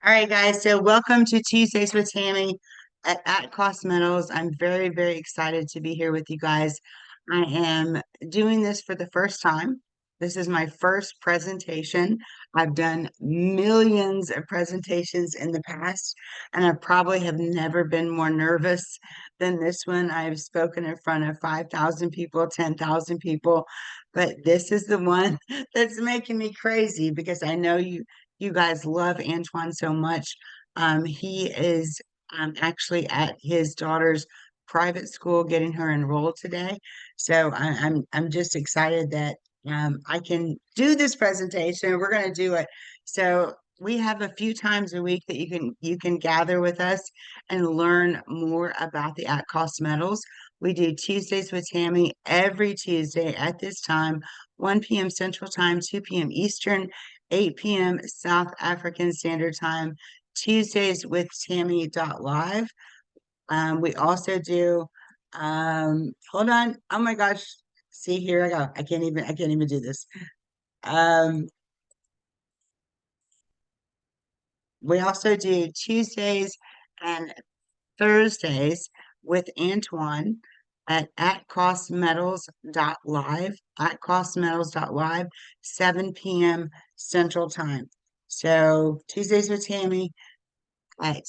All right, guys. So welcome to Tuesdays with Tammy at Cost Metals. I'm very, very excited to be here with you guys. I am doing this for the first time. This is my first presentation. I've done millions of presentations in the past, and I probably have never been more nervous than this one. I've spoken in front of 5,000 people, 10,000 people, but this is the one that's making me crazy because I know you guys love Antoine so much. He is actually at his daughter's private school getting her enrolled today. So I'm just excited that I can do this presentation. We're going to do it. So we have a few times a week that you can gather with us and learn more about the at cost metals. We do Tuesdays with Tammy every Tuesday at this time, 1 p.m. Central Time, 2 p.m. Eastern, 8 p.m. South African Standard Time, Tuesdays with Tammy Live. We also do, hold on. Oh my gosh. See, here I go. I can't even do this. Um, we also do Tuesdays and Thursdays with Antoine at costmetals.live, at costmetals.live, 7 p.m. Central Time. So Tuesdays with Tammy at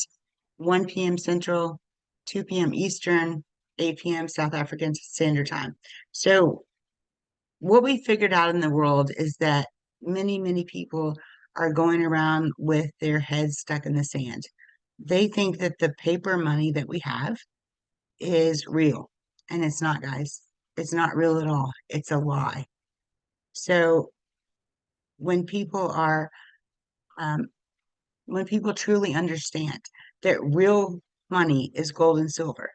1 p.m. Central, 2 p.m. Eastern, 8 p.m. South African Standard Time. So what we figured out in the world is that many, many people are going around with their heads stuck in the sand. They think that the paper money that we have is real, and it's not, guys. It's not real at all. It's a lie. So when people are, um, when people truly understand that real money is gold and silver,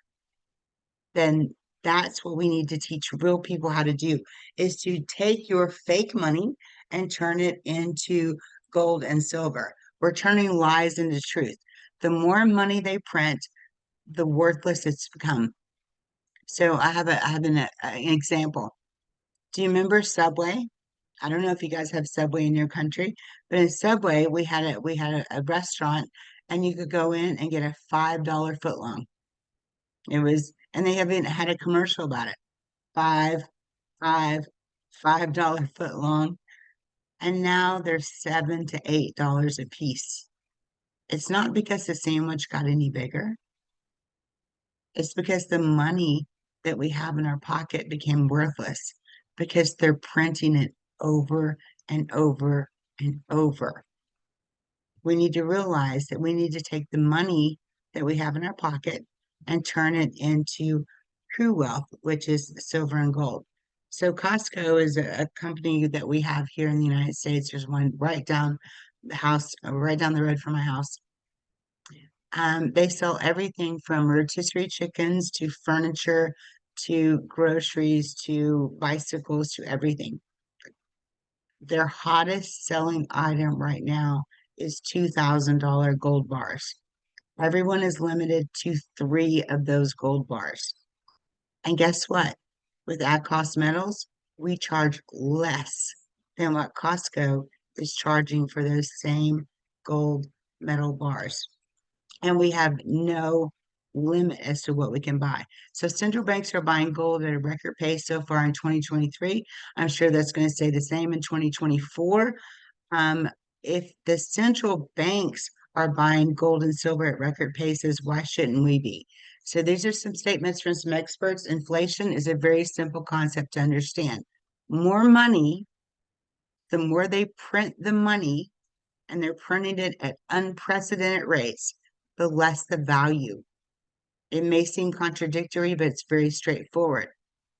then that's what we need to teach real people how to do is to take your fake money and turn it into gold and silver. We're turning lies into truth. The more money they print, the worthless it's become. So I have an example. Do you remember Subway? I don't know if you guys have Subway in your country, but in Subway we had a restaurant, and you could go in and get a $5 footlong. It was, and they haven't had a commercial about it. Five, five, $5 foot long, and now they're $7 to $8 a piece. It's not because the sandwich got any bigger. It's because the money that we have in our pocket became worthless because they're printing it over and over and over. We need to realize that we need to take the money that we have in our pocket and turn it into true wealth, which is silver and gold. So Costco is a company that we have here in the United States. There's one right down the house, right down the road from my house. They sell everything from rotisserie chickens to furniture to groceries to bicycles to everything. Their hottest selling item right now is $2,000 gold bars. Everyone is limited to three of those gold bars. And guess what? With Ad Cost Metals, we charge less than what Costco is charging for those same gold metal bars. And we have no limit as to what we can buy. So central banks are buying gold at a record pace so far in 2023. I'm sure that's going to stay the same in 2024. Um, if the central banks are buying gold and silver at record paces, why shouldn't we be? So these are some statements from some experts. Inflation is a very simple concept to understand. More money, the more they print the money, and they're printing it at unprecedented rates, the less the value. It may seem contradictory, but it's very straightforward.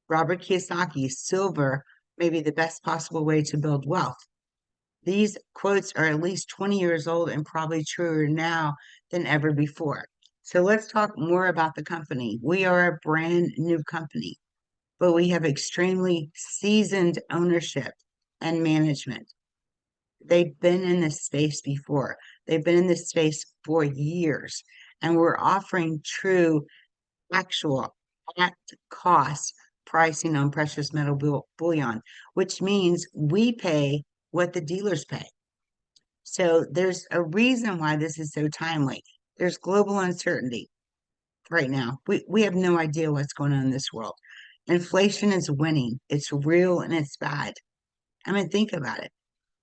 Robert Kiyosaki, silver may be the best possible way to build wealth. These quotes are at least 20 years old and probably truer now than ever before. So let's talk more about the company. We are a brand new company, but we have extremely seasoned ownership and management. They've been in this space before. They've been in this space for years, and we're offering true, actual, at cost pricing on precious metal bullion, which means we pay what the dealers pay. So there's a reason why this is so timely. There's global uncertainty right now. We have no idea what's going on in this world. Inflation is winning. It's real and it's bad. I mean, think about it.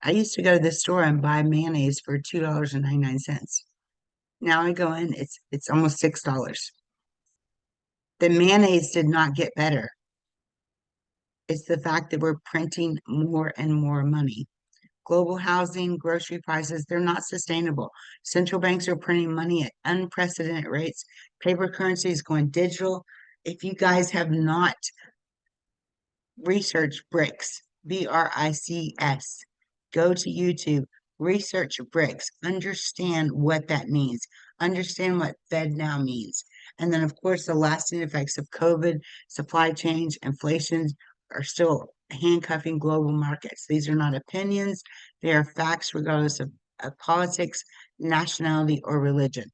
I used to go to the store and buy mayonnaise for $2.99. Now I go in, it's almost $6. The mayonnaise did not get better. It's the fact that we're printing more and more money. Global housing, grocery prices, they're not sustainable. Central banks are printing money at unprecedented rates. Paper currency is going digital. If you guys have not researched BRICS, BRICS, go to YouTube, research BRICS, understand what that means, understand what Fed now means. And then, of course, the lasting effects of COVID, supply chains, inflation are still handcuffing global markets. These are not opinions, they are facts regardless of politics, nationality, or religion.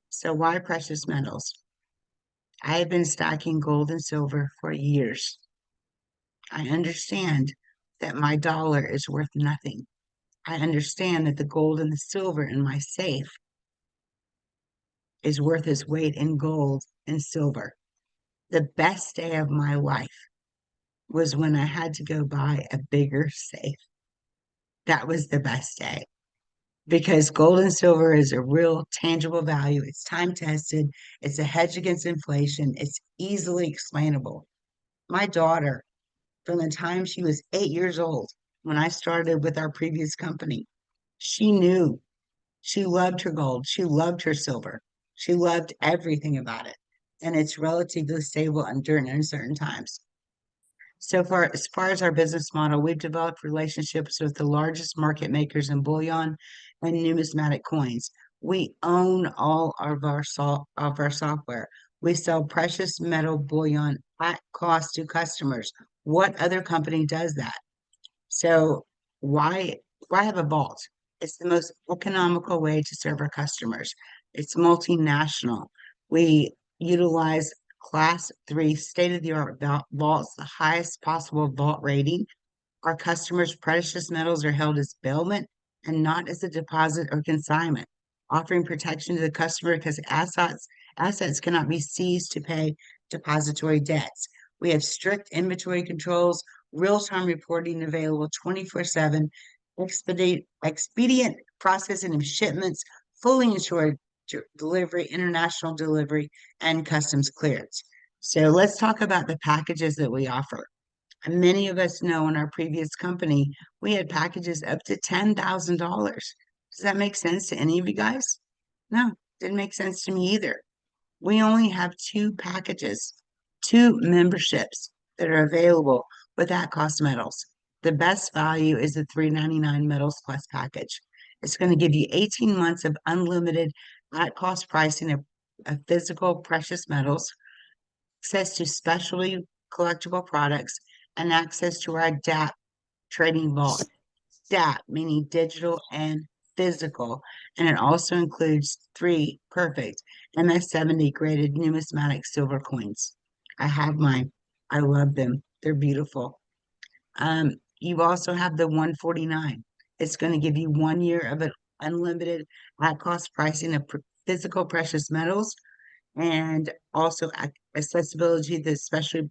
So, why precious metals? I have been stacking gold and silver for years. I understand that my dollar is worth nothing. I understand that the gold and the silver in my safe is worth its weight in gold and silver. The best day of my life was when I had to go buy a bigger safe. That was the best day because gold and silver is a real tangible value. It's time tested, it's a hedge against inflation, it's easily explainable. My daughter, from the time she was 8 years old, when I started with our previous company, she knew she loved her gold, she loved her silver, she loved everything about it. And it's relatively stable and during uncertain times. So far, as far as our business model, we've developed relationships with the largest market makers in bullion and numismatic coins. We own all of our software. We sell precious metal bullion at cost to customers. What other company does that? So why have a vault? It's the most economical way to serve our customers. It's multinational. We utilize class 3 state-of-the-art vaults, the highest possible vault rating. Our customers' precious metals are held as bailment and not as a deposit or consignment, offering protection to the customer because assets cannot be seized to pay depository debts. We have strict inventory controls, real-time reporting available 24/7, expedient processing of shipments, fully insured delivery, international delivery, and customs clearance. So let's talk about the packages that we offer. Many of us know in our previous company, we had packages up to $10,000. Does that make sense to any of you guys? No, didn't make sense to me either. We only have two packages, two memberships that are available with at cost metals. The best value is the $399 Metals Plus package. It's going to give you 18 months of unlimited at cost pricing of physical precious metals, access to specialty collectible products, and access to our DAP trading vault. DAP meaning digital and physical, and it also includes three perfect MS70 graded numismatic silver coins. I have mine. I love them. They're beautiful. You also have the 149. It's going to give you 1 year of an unlimited at cost pricing of physical precious metals and also accessibility to specially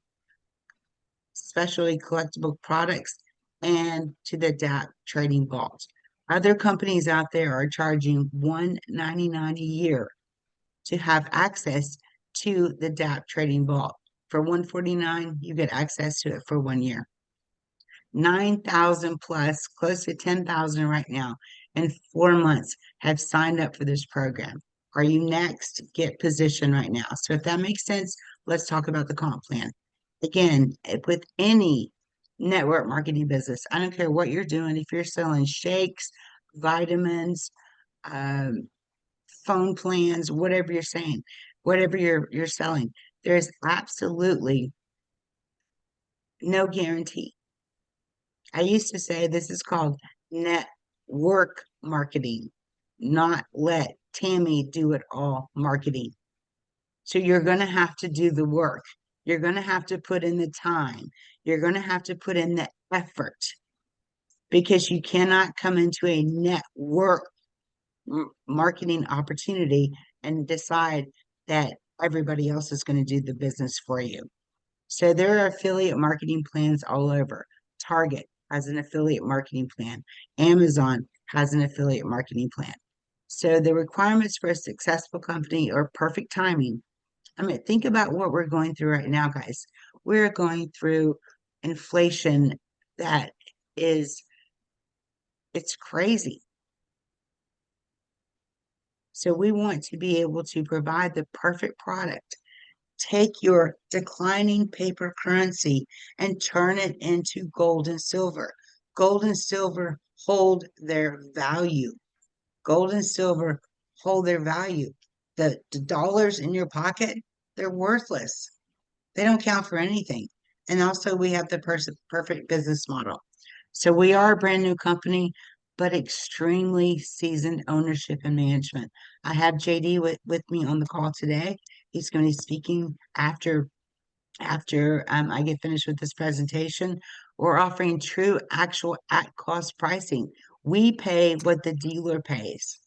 collectible products and to the DAP trading vault. Other companies out there are charging $199 a year to have access to the DAP trading vault. For $149, you get access to it for 1 year. 9,000 plus, close to 10,000 right now, in 4 months have signed up for this program. Are you next? Get position right now. So if that makes sense, let's talk about the comp plan. Again, with any network marketing business, I don't care what you're doing, if you're selling shakes, vitamins, um, phone plans, whatever you're saying, whatever you're selling, there's absolutely no guarantee. I used to say this is called network marketing, not let Tammy do it all marketing. So you're going to have to do the work. You're going to have to put in the time. You're going to have to put in the effort. because you cannot come into a network marketing opportunity and decide that everybody else is going to do the business for you. So there are affiliate marketing plans all over. Target has an affiliate marketing plan. Amazon has an affiliate marketing plan. So the requirements for a successful company are perfect timing. I mean, think about what we're going through right now, guys. We're going through inflation that is, it's crazy. So we want to be able to provide the perfect product. Take your declining paper currency and turn it into gold and silver. Gold and silver hold their value. Gold and silver hold their value. The dollars in your pocket, they're worthless. They don't count for anything. And also, we have the perfect business model. So we are a brand new company, but extremely seasoned ownership and management. I have JD with me on the call today. He's going to be speaking after I get finished with this presentation. We're offering true, actual at cost pricing. We pay what the dealer pays,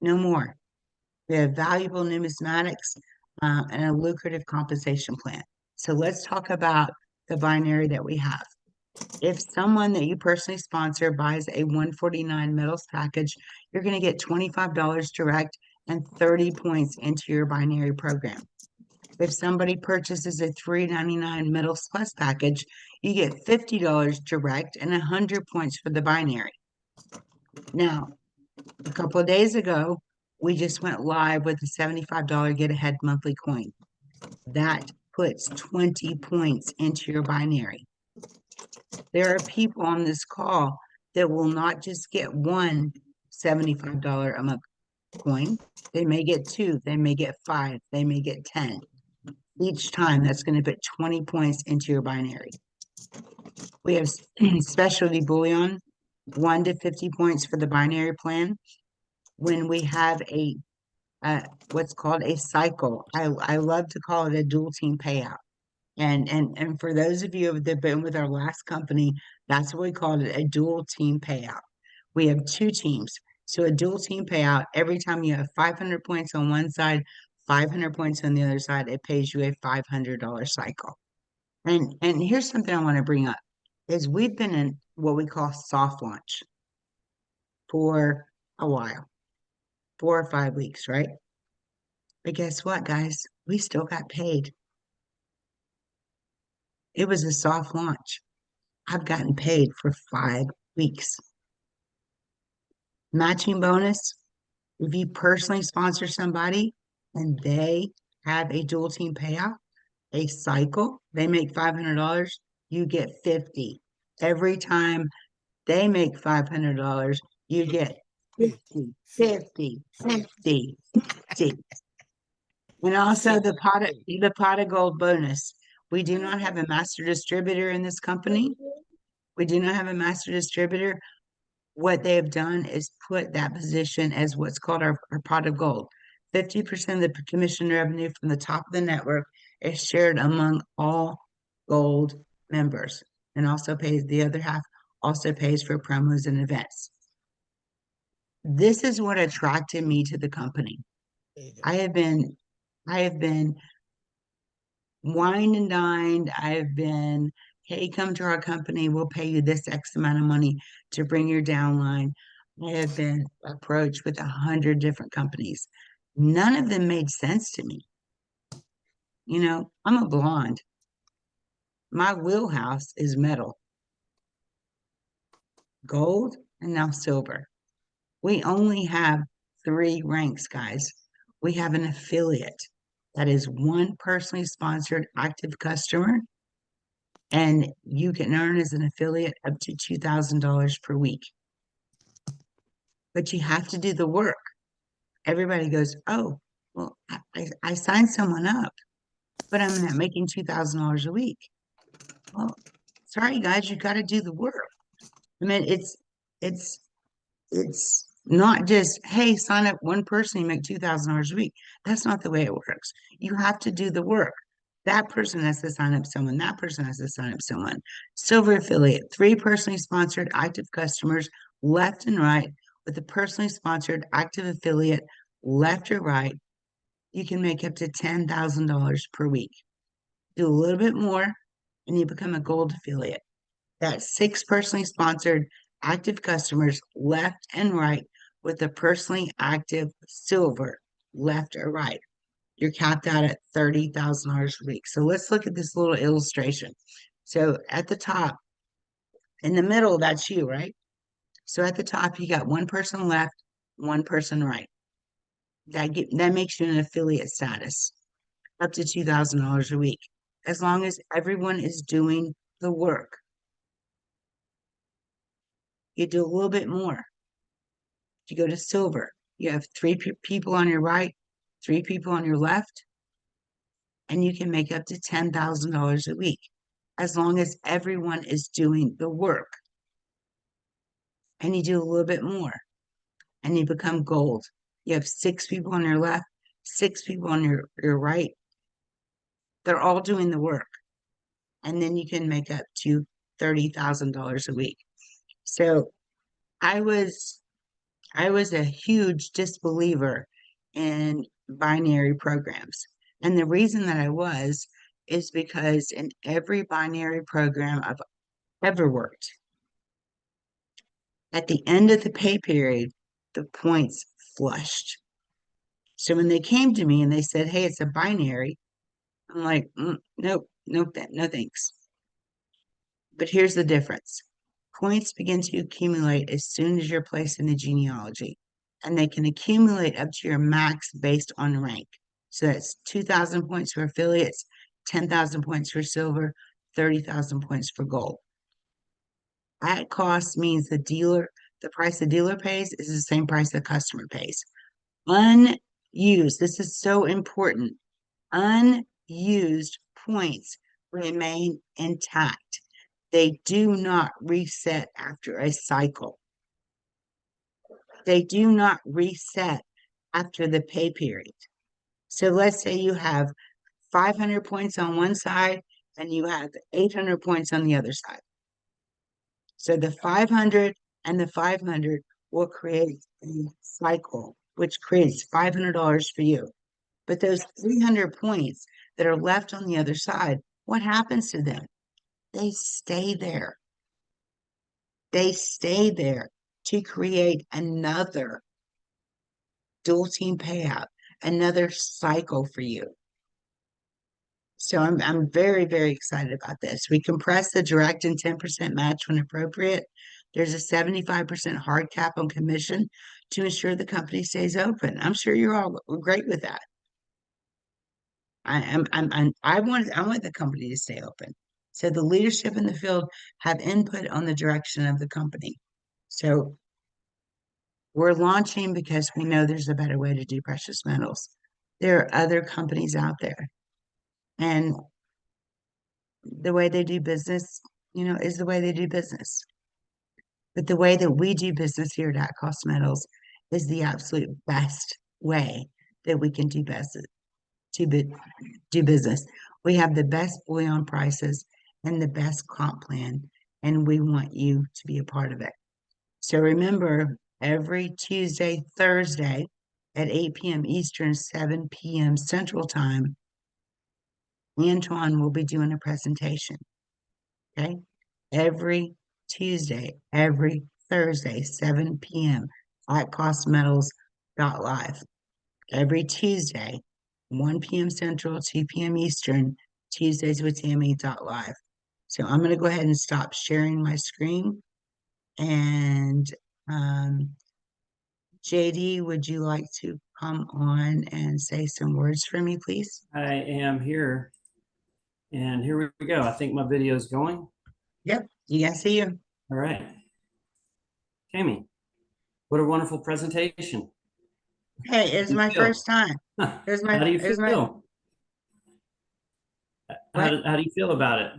no more. We have valuable numismatics and a lucrative compensation plan. So let's talk about the binary that we have. If someone that you personally sponsor buys a 149 metals package, you're going to get $25 direct and 30 points into your binary program. If somebody purchases a 399 metals plus package, you get $50 direct and 100 points for the binary. Now, a couple of days ago, we just went live with a $75 get ahead monthly coin. That puts 20 points into your binary. There are people on this call that will not just get one $75 a month coin. They may get two, they may get five, they may get 10. Each time, that's going to put 20 points into your binary. We have specialty bullion, 1 to 50 points for the binary plan. When we have a what's called a cycle, I love to call it a dual team payout. And for those of you that have been with our last company, that's what we called it, a dual team payout. We have two teams. So a dual team payout, every time you have 500 points on one side, 500 points on the other side, it pays you a $500 cycle. And here's something I want to bring up is we've been in what we call soft launch for a while, 4 or 5 weeks, right? But guess what, guys? We still got paid. It was a soft launch. I've gotten paid for 5 weeks. Matching bonus, if you personally sponsor somebody and they have a dual team payout, a cycle, they make $500, you get 50. Every time they make $500, you get 50, 50, 50, 50. And also the pot of gold bonus. We do not have a master distributor in this company. We do not have a master distributor. What they have done is put that position as what's called our pot of gold. 50% of the commission revenue from the top of the network is shared among all gold members and also pays the other half, also pays for promos and events. This is what attracted me to the company. I have been wined and dined. I've been, hey, come to our company. We'll pay you this X amount of money to bring your downline. I have been approached with 100 different companies. None of them made sense to me. You know, I'm a blonde. My wheelhouse is metal, gold, and now silver. We only have 3 ranks, guys. We have an affiliate that is one personally sponsored active customer, and you can earn as an affiliate up to $2,000 per week. But you have to do the work. Everybody goes, oh, well, I signed someone up, but I'm not making $2,000 a week. Well, sorry, guys, you got to do the work. I mean, it's not just, hey, sign up one person, you make $2,000 a week. That's not the way it works. You have to do the work. That person has to sign up someone. That person has to sign up someone. Silver affiliate, three personally sponsored active customers left and right with a personally sponsored active affiliate left or right. You can make up to $10,000 per week. Do a little bit more and you become a gold affiliate. That's six personally sponsored active customers left and right with a personally active silver left or right. You're capped out at $30,000 a week. So let's look at this little illustration. So at the top, in the middle, that's you, right? So at the top, you got one person left, one person right. That makes you an affiliate status, up to $2,000 a week, as long as everyone is doing the work. You do a little bit more. You go to silver. You have three people on your right, three people on your left, and you can make up to $10,000 a week as long as everyone is doing the work. And you do a little bit more and you become gold. You have six people on your left, six people on your right. They're all doing the work. And then you can make up to $30,000 a week. So I was I was a huge disbeliever in binary programs. And the reason that I was is because in every binary program I've ever worked, at the end of the pay period, the points flushed. So when they came to me and they said, "Hey, it's a binary," I'm like, "Nope, nope, no thanks." But here's the difference. Points begin to accumulate as soon as you're placed in the genealogy, and they can accumulate up to your max based on rank. So that's 2,000 points for affiliates, 10,000 points for silver, 30,000 points for gold. At cost means the price the dealer pays is the same price the customer pays. Unused, this is so important. Unused points remain intact. They do not reset after a cycle. They do not reset after the pay period. So let's say you have 500 points on one side and you have 800 points on the other side. So the 500 and the 500 will create a cycle, which creates $500 for you. But those 300 points that are left on the other side, what happens to them? They stay there. They stay there to create another dual team payout, another cycle for you. So I'm very, very excited about this. We compress the direct and 10% match when appropriate. There's a 75% hard cap on commission to ensure the company stays open. I'm sure you're all great with that. I want the company to stay open. So the leadership in the field have input on the direction of the company. So we're launching because we know there's a better way to do precious metals. There are other companies out there, and the way they do business, is the way they do business. But the way that we do business here at Cost Metals is the absolute best way that we can do business. Do business. We have the best bullion prices and the best comp plan, and we want you to be a part of it. So remember, every Tuesday, Thursday at 8 p.m. Eastern, 7 p.m. Central Time, Antoine will be doing a presentation. Okay? Every Tuesday, every Thursday, 7 p.m. at costmetals.live. Every Tuesday, 1 p.m. Central, 2 p.m. Eastern, Tuesdays with Tammy.live. So I'm going to go ahead and stop sharing my screen. And JD, would you like to come on and say some words for me, please? I am here. And here we go. I think my video is going. Yep, you guys see you. All right. Tammy, what a wonderful presentation. Hey, it's my first time. How do you feel? How do you feel about it?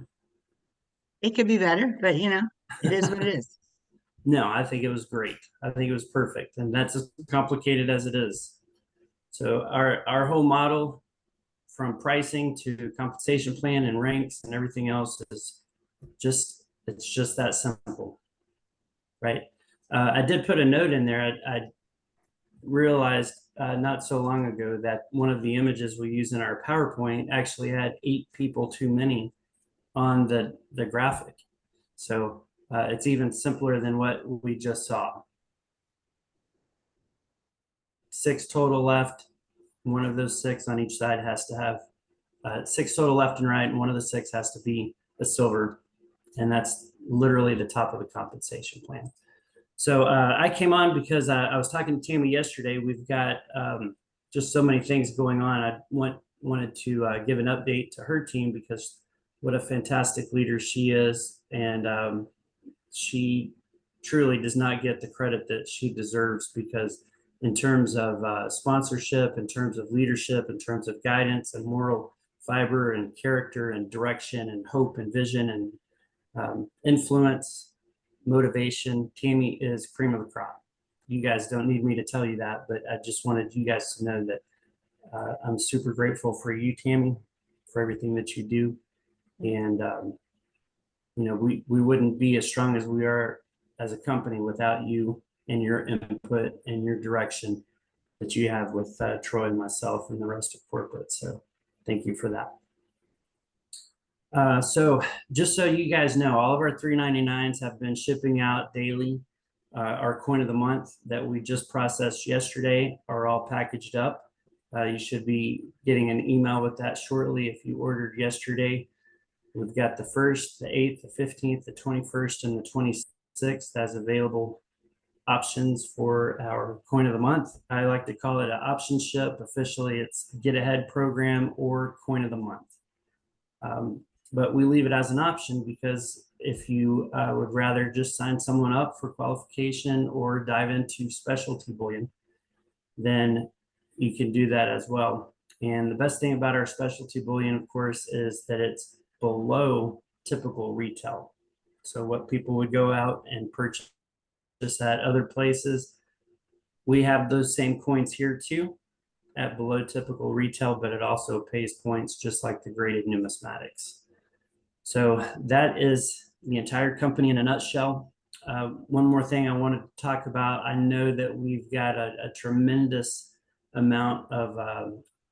It could be better, but it is what it is. No, I think it was great. I think it was perfect. And that's as complicated as it is. So our whole model from pricing to compensation plan and ranks and everything else is it's just that simple, right? I did put a note in there. I realized not so long ago that one of the images we use in our PowerPoint actually had 8 people too many on the graphic. So it's even simpler than what we just saw. 6 total left. One of those 6 on each side has to have 6 total left and right, and one of the 6 has to be a silver, and that's literally the top of the compensation plan. So I came on because I was talking to Tammy yesterday. We've got just so many things going on. I wanted to give an update to her team because what a fantastic leader she is, and she truly does not get the credit that she deserves because in terms of sponsorship, in terms of leadership, in terms of guidance and moral fiber and character and direction and hope and vision and influence, motivation, Tammy is cream of the crop. You guys don't need me to tell you that, but I just wanted you guys to know that I'm super grateful for you, Tammy, for everything that you do. And, we wouldn't be as strong as we are as a company without you and your input and your direction that you have with Troy and myself and the rest of corporate. So thank you for that. So just so you guys know, all of our 399s have been shipping out daily. Our coin of the month that we just processed yesterday are all packaged up. You should be getting an email with that shortly if you ordered yesterday. We've got the 1st, the 8th, the 15th, the 21st, and the 26th as available options for our coin of the month. I like to call it an option ship. Officially, it's get ahead program or coin of the month. But we leave it as an option because if you would rather just sign someone up for qualification or dive into specialty bullion, then you can do that as well. And the best thing about our specialty bullion, of course, is that it's below typical retail. So what people would go out and purchase at other places, we have those same coins here too at below typical retail, but it also pays points just like the graded numismatics. So that is the entire company in a nutshell. One more thing I wanted to talk about. I know that we've got a tremendous amount of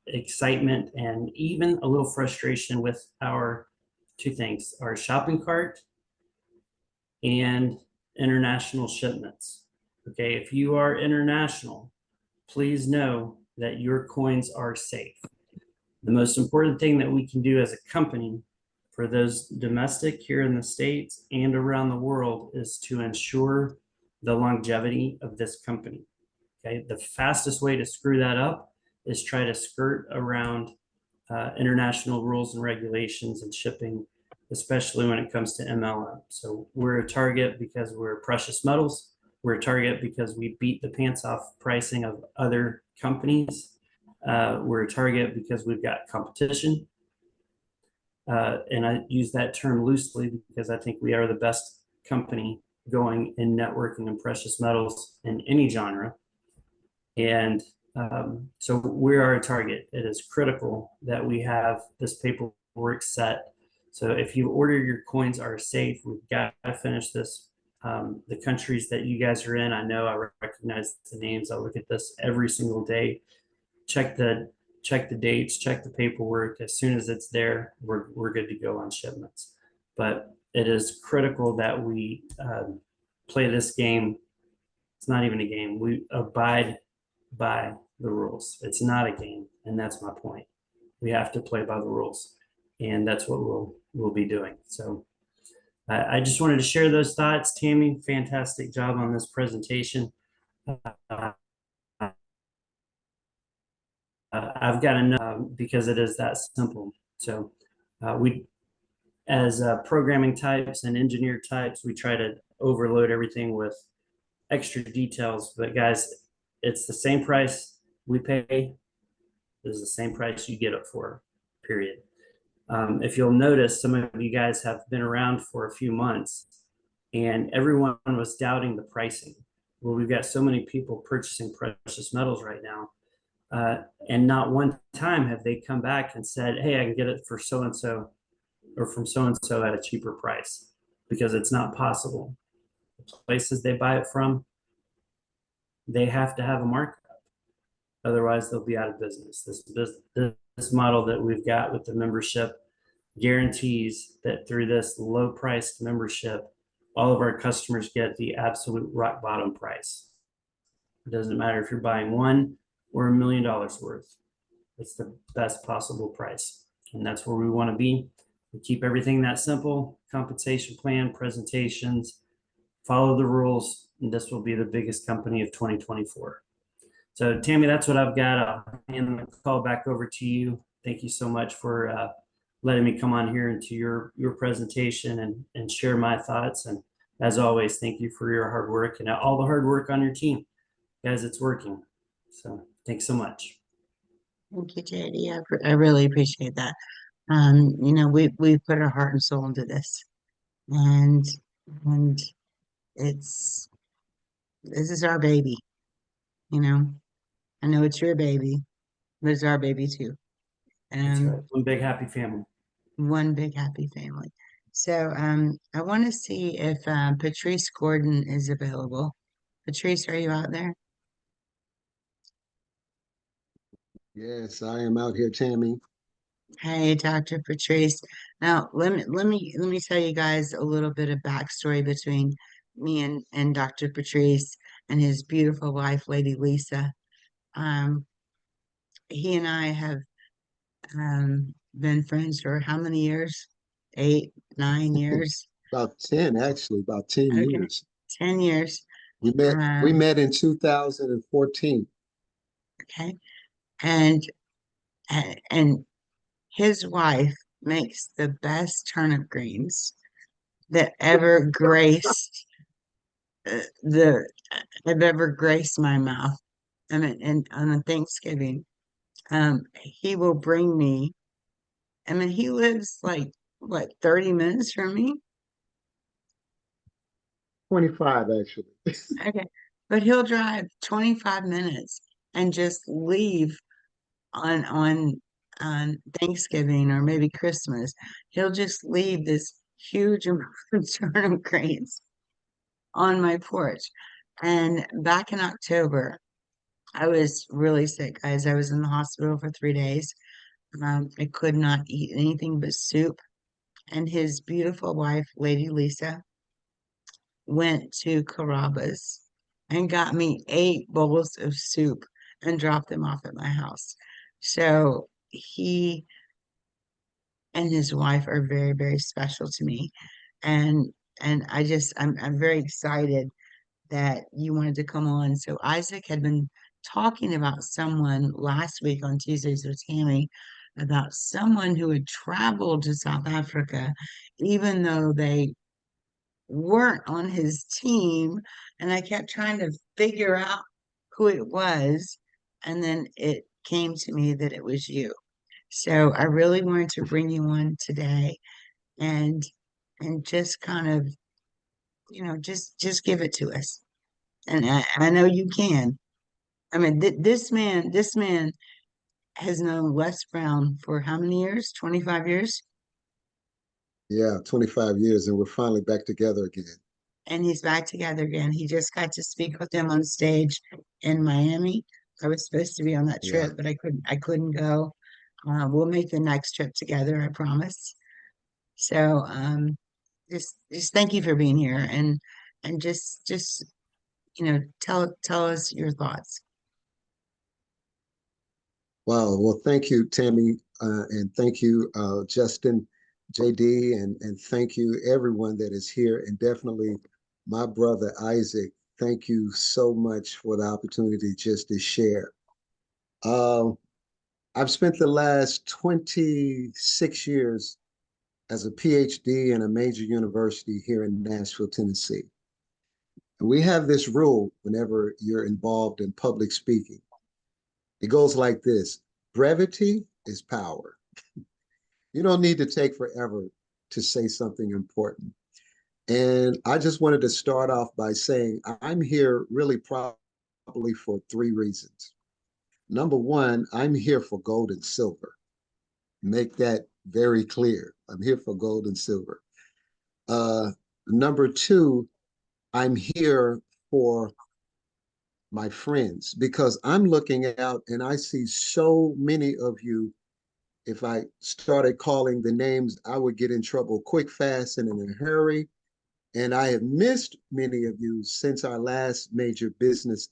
excitement and even a little frustration with our 2 things, our shopping cart and international shipments. Okay, if you are international, please know that your coins are safe. The most important thing that we can do as a company for those domestic here in the States and around the world is to ensure the longevity of this company. Okay, the fastest way to screw that up is try to skirt around international rules and regulations and shipping, especially when it comes to MLM. So we're a target because we're precious metals. We're a target because we beat the pants off pricing of other companies. We're a target because we've got competition. And I use that term loosely because I think we are the best company going in networking and precious metals in any genre. And so we are a target. It is critical that we have this paperwork set. So if you order your coins are safe, we've got to finish this. The countries that you guys are in, I know I recognize the names. I look at this every single day. Check the dates, check the paperwork. As soon as it's there, we're good to go on shipments. But it is critical that we play this game. It's not even a game. We abide by the rules. It's not a game, and that's my point. We have to play by the rules, and that's what we'll be doing. So I just wanted to share those thoughts. Tammy, fantastic job on this presentation. I've got enough because it is that simple. So we, as programming types and engineer types, we try to overload everything with extra details. But guys, it's the same price we pay is the same price you get it for, period. If you'll notice, some of you guys have been around for a few months and everyone was doubting the pricing. Well, we've got so many people purchasing precious metals right now Uh, and not one time have they come back and said, "Hey, I can get it for so and so or from so and so at a cheaper price," because it's not possible. The places they buy it from, they have to have a markup. Otherwise, they'll be out of business. This model that we've got with the membership guarantees that through this low priced membership, all of our customers get the absolute rock bottom price. It doesn't matter if you're buying one or $1 million worth. It's the best possible price. And that's where we want to be. We keep everything that simple: compensation plan, presentations, follow the rules, and this will be the biggest company of 2024. So, Tammy, that's what I've got. I'll hand the call back over to you. Thank you so much for letting me come on here into your presentation and share my thoughts. And as always, thank you for your hard work and all the hard work on your team. Guys, it's working. So, thanks so much. Thank you, JD. I really appreciate that. We put our heart and soul into this, and and it's this is our baby. You know, I know it's your baby, but it's our baby too. That's right. Um, One big happy family. one big happy family. So, I want to see if Patrice Gordon is available. Patrice, are you out there? Yes, I am out here, Tammy. Hey, Dr. Patrice. Now, let me tell you guys a little bit of backstory between me and Dr. Patrice and his beautiful wife, Lady Lisa. Um, he and I have been friends for how many years? 8, 9 years. About 10, actually, about 10 Okay, years. 10 years. We Um, met in 2014. okay, and and his wife makes the best turnip greens that ever graced the have ever graced my mouth. I mean, and on a Thanksgiving, he will bring me. I mean, he lives like what 30 minutes from me. 25, actually. Okay, but he'll drive 25 minutes and just leave on Thanksgiving or maybe Christmas. He'll just leave this huge amount of turnip greens on my porch. And back in October, I was really sick, guys. I was in the hospital for 3 days. I could not eat anything but soup. And his beautiful wife, Lady Lisa, went to Carrabba's and got me 8 bowls of soup and dropped them off at my house. So he and his wife are very, very special to me. And I'm very excited that you wanted to come on. So Isaac had been talking about someone last week on Tuesdays with Tammy about someone who had traveled to South Africa, even though they weren't on his team. And I kept trying to figure out who it was. And then it came to me that it was you. So I really wanted to bring you on today and just kind of, just give it to us. And I know you can. I mean, this man has known Les Brown for how many years? 25 years? Yeah, 25 years, and we're finally back together again. And he's back together again. He just got to speak with him on stage in Miami. I was supposed to be on that Yeah. trip, but I couldn't go. We'll make the next trip together, I promise. So, just thank you for being here and just, tell us your thoughts. Wow. Well, thank you, Tammy, and thank you, Justin, JD, and thank you, everyone that is here, and definitely my brother, Isaac. Thank you so much for the opportunity just to share. Uh, I've spent the last 26 years as a PhD in a major university here in Nashville, Tennessee. And we have this rule whenever you're involved in public speaking. It goes like this: brevity is power. You don't need to take forever to say something important. And I just wanted to start off by saying I'm here really probably for three reasons. Number one, I'm here for gold and silver. Make that very clear. I'm here for gold and silver. Uh, Number two, I'm here for my friends because I'm looking out and I see so many of you. If I started calling the names, I would get in trouble quick, fast, and in a hurry. And I have missed many of you since our last major business.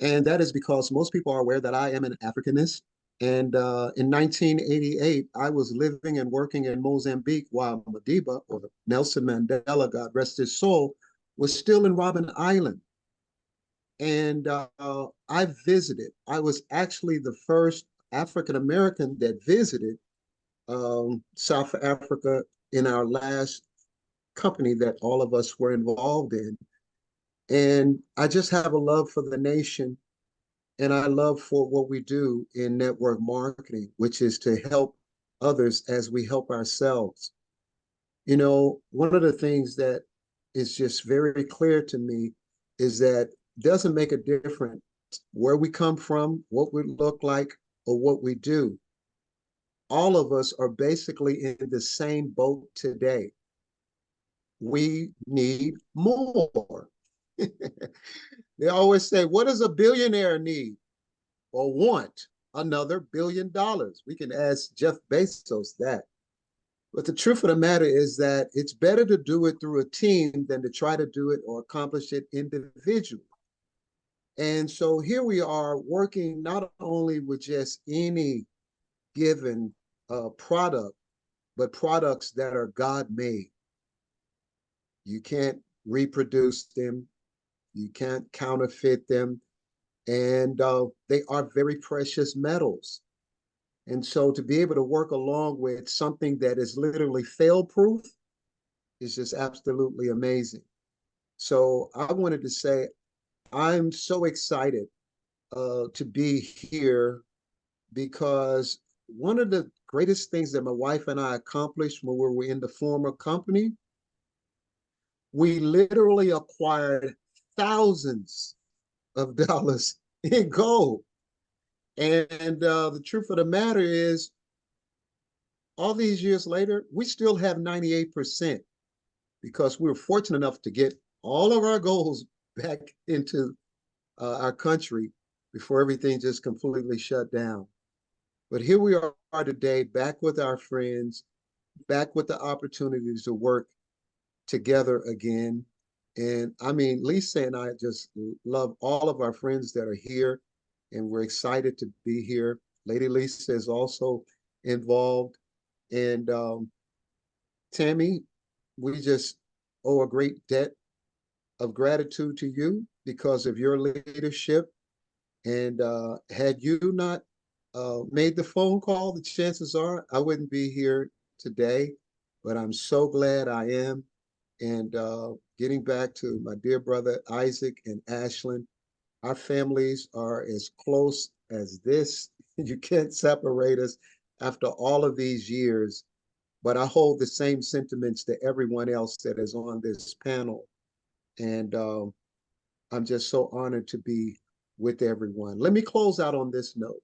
And that is because most people are aware that I am an Africanist. And in 1988, I was living and working in Mozambique while Madiba, or Nelson Mandela, God rest his soul, was still in Robben Island. And I visited. I was actually the first African American that visited South Africa in our last company that all of us were involved in. And I just have a love for the nation and I love for what we do in network marketing, which is to help others as we help ourselves. You know, one of the things that is just very clear to me is that it doesn't make a difference where we come from, what we look like, or what we do. All of us are basically in the same boat today. We need more. They always say, what does a billionaire need or want? Another $1 billion. We can ask Jeff Bezos that. But the truth of the matter is that it's better to do it through a team than to try to do it or accomplish it individually. And so here we are working not only with just any given product, but products that are God made. You can't reproduce them, you can't counterfeit them, and they are very precious metals. And so to be able to work along with something that is literally fail proof is just absolutely amazing. So I wanted to say, I'm so excited to be here because one of the greatest things that my wife and I accomplished when we were in the former company, we literally acquired thousands of dollars in gold. And the truth of the matter is, all these years later, we still have 98% because we were fortunate enough to get all of our goals back into our country before everything just completely shut down. But here we are today, back with our friends, back with the opportunities to work together again. And I mean, Lisa and I just love all of our friends that are here, and we're excited to be here. Lady Lisa is also involved. And Tammy, we just owe a great debt of gratitude to you because of your leadership. And had you not made the phone call, the chances are I wouldn't be here today. But I'm so glad I am. And getting back to my dear brother Isaac and Ashlyn, our families are as close as this. You can't separate us after all of these years. But I hold the same sentiments to everyone else that is on this panel. And I'm just so honored to be with everyone. Let me close out on this note.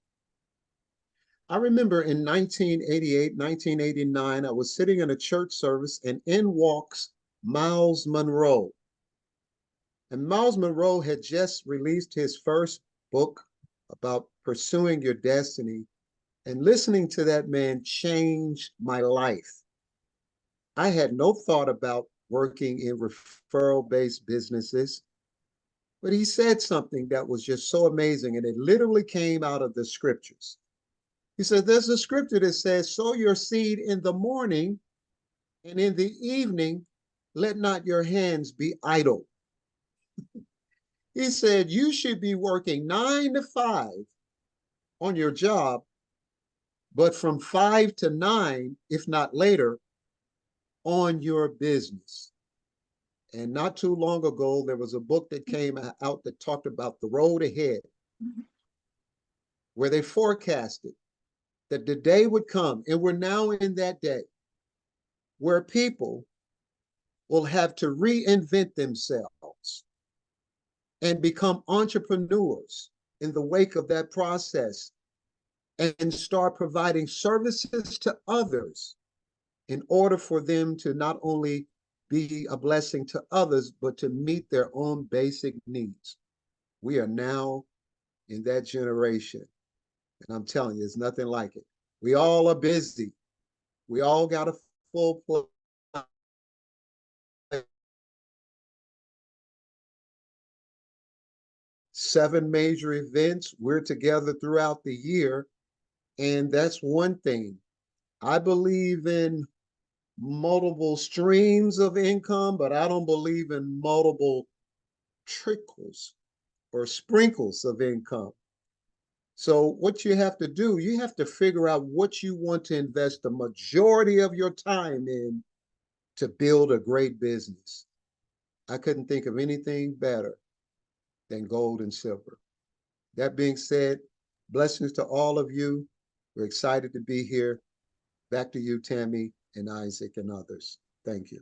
I remember in 1988, 1989, I was sitting in a church service and in walks Miles Monroe. And Miles Monroe had just released his first book about pursuing your destiny. And listening to that man changed my life. I had no thought about working in referral-based businesses, but he said something that was just so amazing, and it literally came out of the scriptures. He said, there's a scripture that says, sow your seed in the morning, and in the evening, let not your hands be idle. He said, you should be working 9 to 5 on your job, but from 5 to 9, if not later, on your business. And not too long ago, there was a book that came out that talked about the road ahead, where they forecasted that the day would come, and we're now in that day, where people will have to reinvent themselves and become entrepreneurs in the wake of that process and start providing services to others in order for them to not only be a blessing to others, but to meet their own basic needs. We are now in that generation. And I'm telling you, it's nothing like it. We all are busy. We all got a full plate. 7 major events. We're together throughout the year. And that's one thing. I believe in multiple streams of income, but I don't believe in multiple trickles or sprinkles of income. So what you have to do, you have to figure out what you want to invest the majority of your time in to build a great business. I couldn't think of anything better than gold and silver. That being said, blessings to all of you. We're excited to be here. Back to you, Tammy and Isaac and others. Thank you.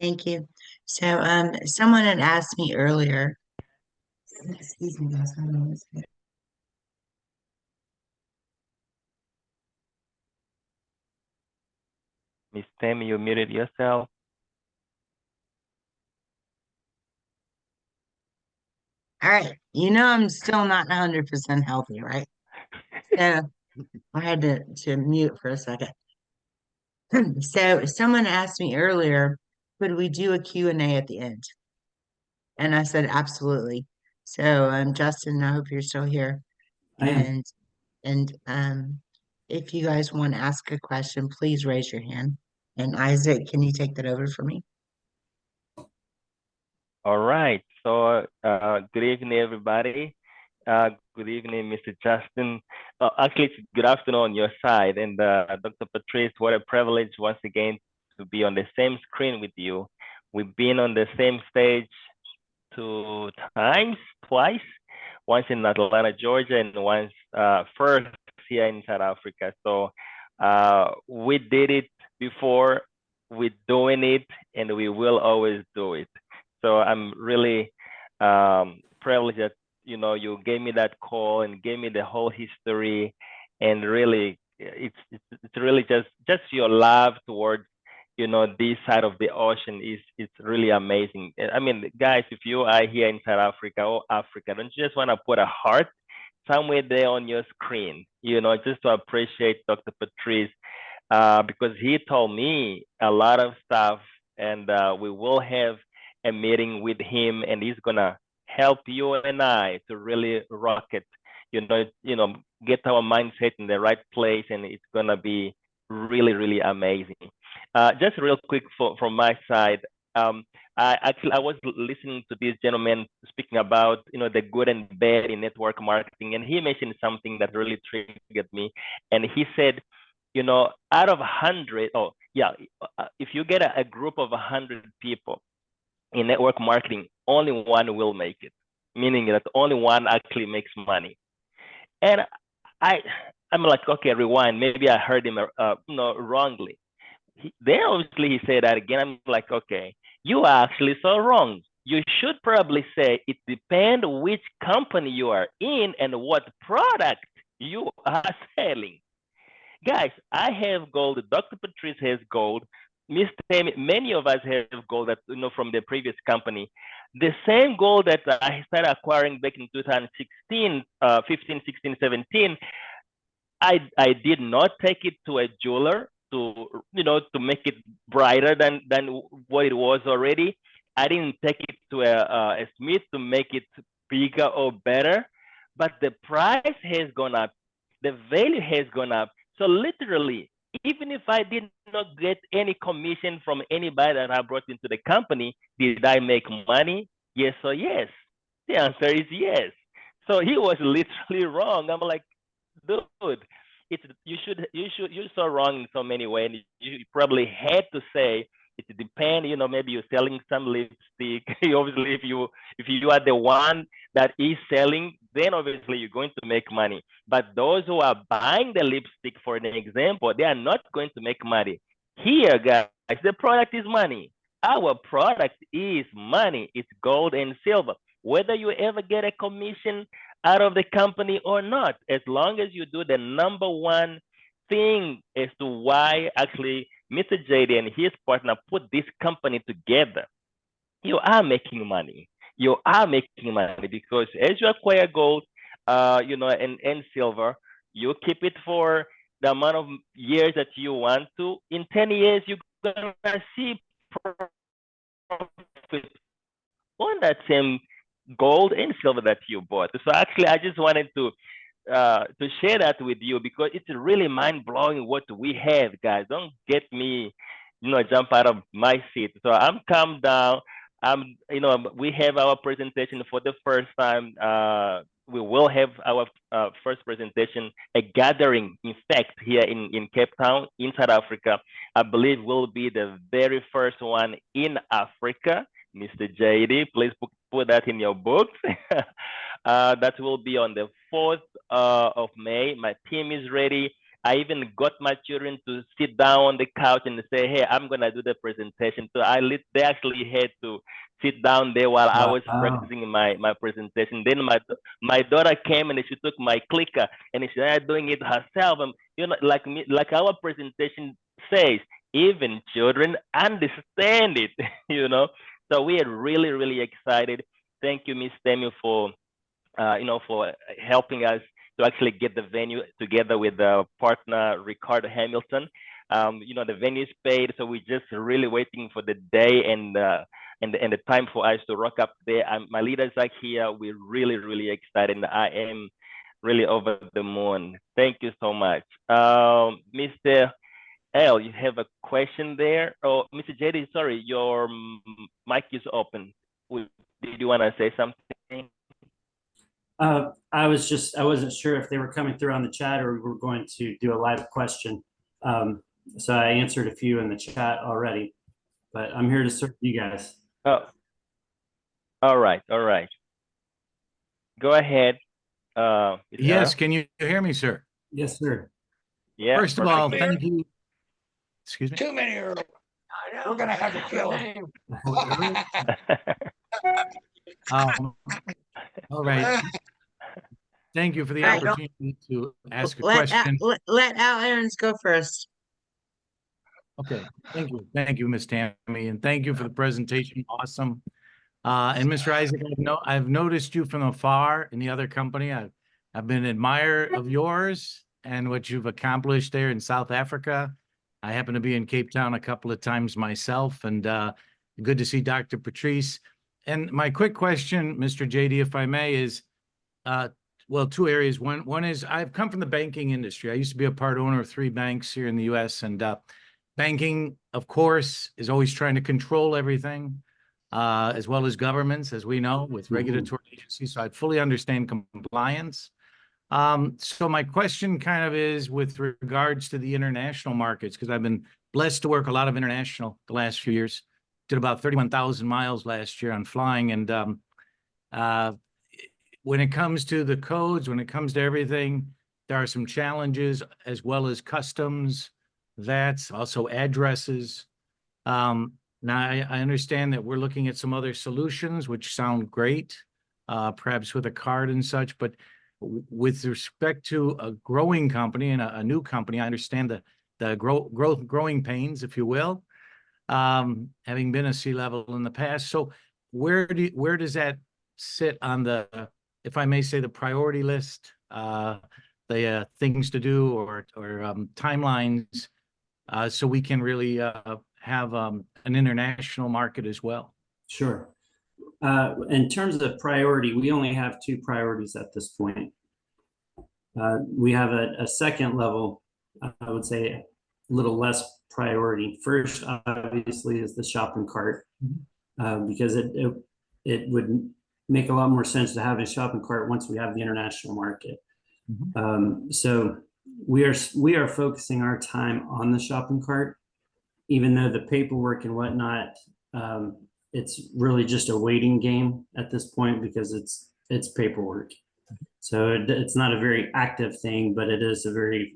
Thank you. So, someone had asked me earlier, excuse me, guys, hold on one second. Miss Tammy, you muted yourself. All right. You know, I'm still not 100% healthy, right? So I had to mute for a second. So someone asked me earlier, could we do a Q&A at the end? And I said, absolutely. So, Justin, I hope you're still here. I am. And if you guys want to ask a question, please raise your hand. And Isaac, can you take that over for me? All right. So, good evening, everybody. Good evening, Mr. Justin. Actually, it's good afternoon on your side. And Dr. Patrice, what a privilege once again to be on the same screen with you. We've been on the same stage 2 times, twice, once in Atlanta, Georgia, and once first here in South Africa. So we did it before, we're doing it, and we will always do it. So I'm really privileged that you gave me that call and gave me the whole history, and really it's really just your love towards this side of the ocean is it's really amazing. I mean, guys, if you are here in South Africa or Africa, don't you just want to put a heart somewhere there on your screen, just to appreciate Dr. Patrice, because he told me a lot of stuff, and we will have a meeting with him, and he's gonna help you and I to really rock it, get our mindset in the right place, and it's gonna be really, really amazing. Just real quick from my side, I was listening to this gentleman speaking about the good and bad in network marketing, and he mentioned something that really triggered me. And he said, out of 100, oh yeah, if you get a group of 100 people in network marketing, only one will make it, meaning that only one actually makes money. And I, I'm like, okay, rewind. Maybe I heard him, wrongly. Then obviously he said that again. I'm like, okay, you are actually so wrong. You should probably say it depends which company you are in and what product you are selling. Guys, I have gold. Dr. Patrice has gold. Miss Tammy, many of us have gold that from the previous company. The same gold that I started acquiring back in 2016, 15, 16, 17. I did not take it to a jeweler to make it brighter than what it was already. I didn't take it to a smith to make it bigger or better, but the price has gone up, the value has gone up. So literally, even if I did not get any commission from anybody that I brought into the company, did I make money? Yes or yes? The answer is yes. So he was literally wrong. I'm like, dude, it's you're so wrong in so many ways. And you probably had to say it depends. Maybe you're selling some lipstick. Obviously, if you are the one that is selling, then obviously you're going to make money. But those who are buying the lipstick, for an example, they are not going to make money. Here, guys, the product is money. our product is money. It's gold and silver. Whether you ever get a commission out of the company or not, as long as you do the number one thing as to why actually Mr. JD and his partner put this company together, you are making money. You are making money because as you acquire gold, and silver, you keep it for the amount of years that you want to. In 10 years, you're gonna see profit on that same gold and silver that you bought. So actually, I just wanted to share that with you because it's really mind blowing what we have, guys. Don't get me, jump out of my seat. So I'm calm down. We have our presentation for the first time. We will have our first presentation, a gathering, in fact, here in Cape Town, in South Africa. I believe will be the very first one in Africa. Mr. JD, please put that in your books. That will be on the 4th of May. My team is ready. I even got my children to sit down on the couch and say, "Hey, I'm gonna do the presentation." So they actually had to sit down there while I was practicing my presentation. Then my daughter came and she took my clicker and she started doing it herself. Like me, like our presentation says, even children understand it. So we are really, really excited. Thank you, Miss Tammy, for helping us to actually get the venue together with the partner Ricardo Hamilton. The venue is paid, so we're just really waiting for the day and the time for us to rock up there. My leaders are here. We're really, really excited, and I am really over the moon. Thank you so much, Mr. L. You have a question there? Oh, Mr. JD, sorry, your mic is open. Did you want to say something? I wasn't sure if they were coming through on the chat or we were going to do a live question. So I answered a few in the chat already, but I'm here to serve you guys. Oh, all right. Go ahead. Yes, can you hear me, sir? Yes, sir. Yeah. First of all, thank you. Excuse me. Too many early. We're gonna have to kill him. All right. Thank you for the All right, opportunity to ask a let question. let Al Aaron's go first. Okay, thank you. Thank you, Ms. Tammy, and thank you for the presentation. Awesome. And Mr. Isaac, I've noticed you from afar in the other company. I've been an admirer of yours and what you've accomplished there in South Africa. I happen to be in Cape Town a couple of times myself, and good to see Dr. Patrice. And my quick question, Mr. JD, if I may, is well, two areas. One is I've come from the banking industry. I used to be a part owner of 3 banks here in the U.S. and banking, of course, is always trying to control everything, as well as governments, as we know, with regulatory agencies. So I fully understand compliance. So my question kind of is with regards to the international markets, because I've been blessed to work a lot of international the last few years. Did about 31,000 miles last year on flying. And when it comes to the codes, when it comes to everything, there are some challenges as well as customs, that's also addresses. Now, I understand that we're looking at some other solutions, which sound great, perhaps with a card and such, but with respect to a growing company and a new company, I understand the growing pains, if you will, having been a C-level in the past. So where does that sit on the, if I may say, the priority list, the things to do or timelines, so we can really have an international market as well? Sure. In terms of priority, we only have 2 priorities at this point. We have a second level, I would say a little less priority. First, obviously, is the shopping cart, because it would make a lot more sense to have a shopping cart once we have the international market. So we are focusing our time on the shopping cart, even though the paperwork and whatnot, it's really just a waiting game at this point because it's paperwork. So it's not a very active thing, but it is a very,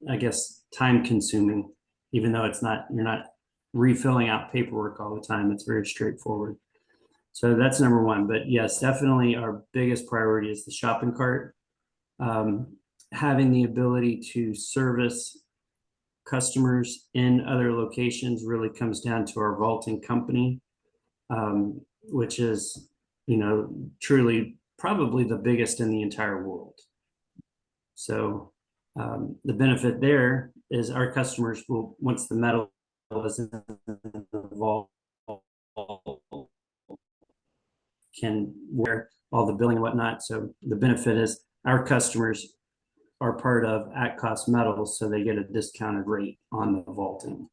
I guess, time consuming, even though you're not refilling out paperwork all the time. It's very straightforward. So that's number one. But yes, definitely our biggest priority is the shopping cart. Having the ability to service customers in other locations really comes down to our vaulting company, which is, truly probably the biggest in the entire world. So the benefit there is our customers will, once the metal is in the vault, can wear all the billing and whatnot. So the benefit is our customers are part of at cost metals, so they get a discounted rate on the vaulting.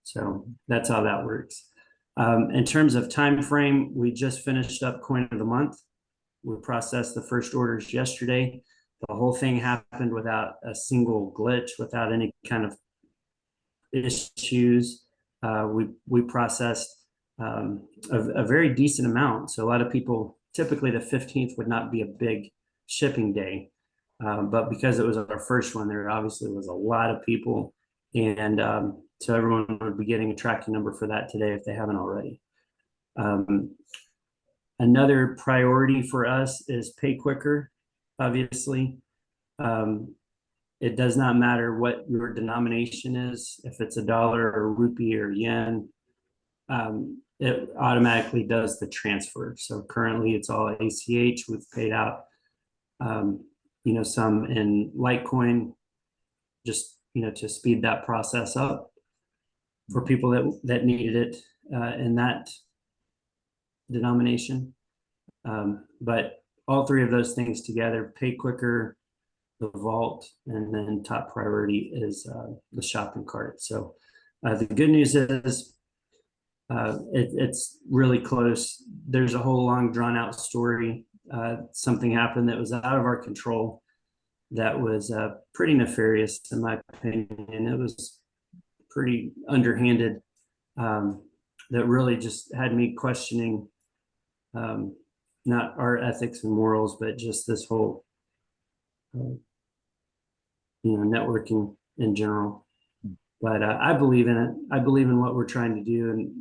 So that's how that works. In terms of time frame, we just finished up coin of the month. We processed the first orders yesterday. The whole thing happened without a single glitch, without any kind of issues. We processed a very decent amount. So a lot of people, typically the 15th would not be a big shipping day. But because it was our first one, there obviously was a lot of people. And so everyone would be getting a tracking number for that today if they haven't already. Another priority for us is pay quicker, obviously. It does not matter what your denomination is, if it's a dollar or rupee or yen, it automatically does the transfer. So currently it's all ACH. We've paid out, some in Litecoin, just, to speed that process up for people that needed it in that denomination. But all three of those things together, pay quicker, the vault, and then top priority is the shopping cart. So the good news is it's really close. There's a whole long drawn out story. Something happened that was out of our control that was pretty nefarious in my opinion. It was pretty underhanded, that really just had me questioning not our ethics and morals, but just this whole networking in general. But I believe in it. I believe in what we're trying to do. And,